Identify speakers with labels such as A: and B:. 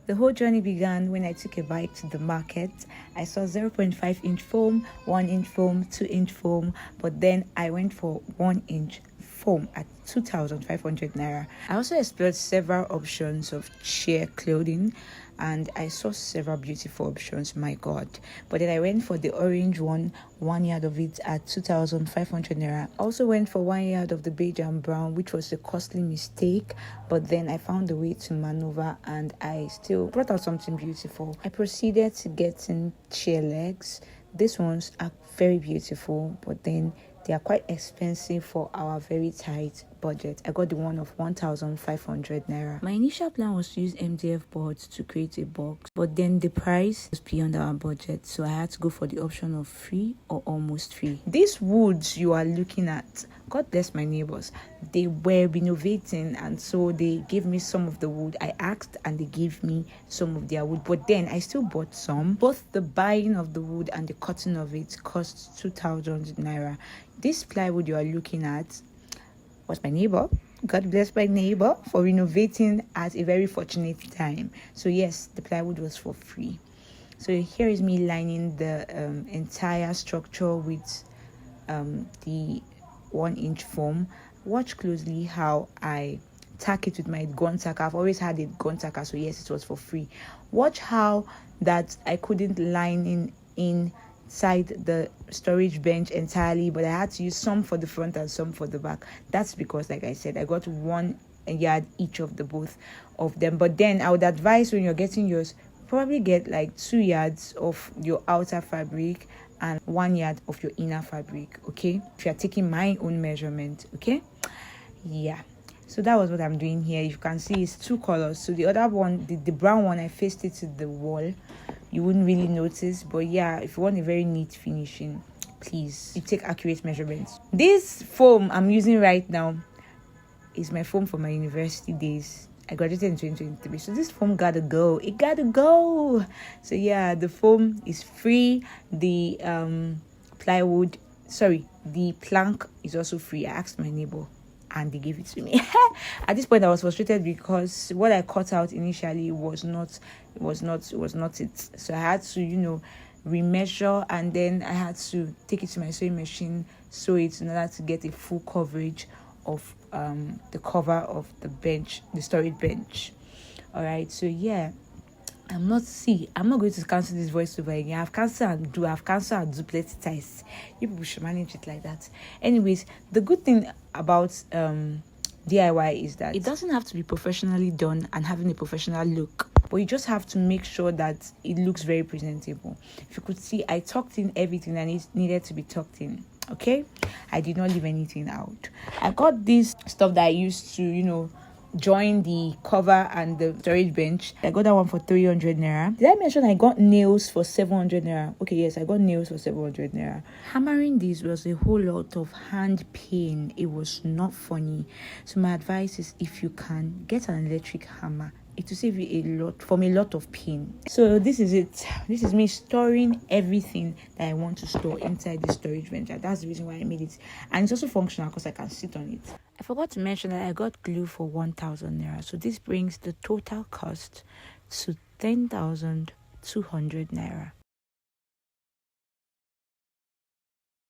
A: The whole journey began when I took a bike to the market. I saw 0.5 inch foam, 1 inch foam, 2 inch foam, but then I went for 1 inch foam at 2,500 naira. I also explored several options of sheer clothing and I saw several beautiful options, my god. But then I went for the orange one, 1 yard of it at 2,500 naira. Also went for 1 yard of the beige and brown, which was a costly mistake, but then I found a way to maneuver and I still brought out something beautiful. I proceeded to getting sheer legs. These ones are very beautiful, but then they are quite expensive for our very tight budget. I got the one of 1,500 naira. My initial plan was to use MDF boards to create a box, but then the price was beyond our budget, so I had to go for the option of free or almost free. These woods you are looking at, God bless my neighbors, they were renovating and so they gave me some of the wood. I asked and they gave me some of their wood, but then I still bought some. Both the buying of the wood and the cutting of it cost 2,000 naira. This plywood you are looking at was my neighbor. God bless my neighbor for renovating at a very fortunate time. So yes, the plywood was for free. So here is me lining the entire structure with the 1 inch foam. Watch closely how I tack it with my gun tacker. I've always had a gun tacker, so yes, it was for free. Watch how that I couldn't line inside the storage bench entirely, but I had to use some for the front and some for the back. That's because, like I said, I got 1 yard each of the both of them. But then I would advise when you're getting yours, probably get like 2 yards of your outer fabric and 1 yard of your inner fabric, okay, if you're taking my own measurement. Okay, yeah, so that was what I'm doing here. You can see it's 2 colors. So the other one, the brown one, I faced it to the wall. You wouldn't really notice, but yeah, if you want a very neat finishing, please you take accurate measurements. This foam I'm using right now is my foam for my university days. I graduated in 2023, so this foam gotta go. It gotta go. So yeah, the foam is free. The the plank is also free. I asked my neighbor and they gave it to me. At this point I was frustrated because what I cut out initially was not it. So I had to remeasure, and then I had to take it to my sewing machine, sew it in order to get a full coverage of the cover of the bench, the storage bench. All right, so yeah, I'm not going to cancel this voiceover again. I've cancelled and duplicate ties. You people should manage it like that. Anyways, the good thing about DIY is that it doesn't have to be professionally done and having a professional look, but you just have to make sure that it looks very presentable. If you could see, I tucked in everything that needed to be tucked in. Okay, I did not leave anything out. I got this stuff that I used to join the cover and the storage bench. I got that one for 300 naira. Did I mention I got nails for 700 naira? Okay, yes, I got nails for 700 naira. Hammering this was a whole lot of hand pain. It was not funny. So my advice is, if you can, get an electric hammer. It will save you a lot of pain. So this is it. This is me storing everything that I want to store inside the storage bench. That's the reason why I made it. And it's also functional because I can sit on it. I forgot to mention that I got glue for 1,000 naira. So this brings the total cost to 10,200 naira.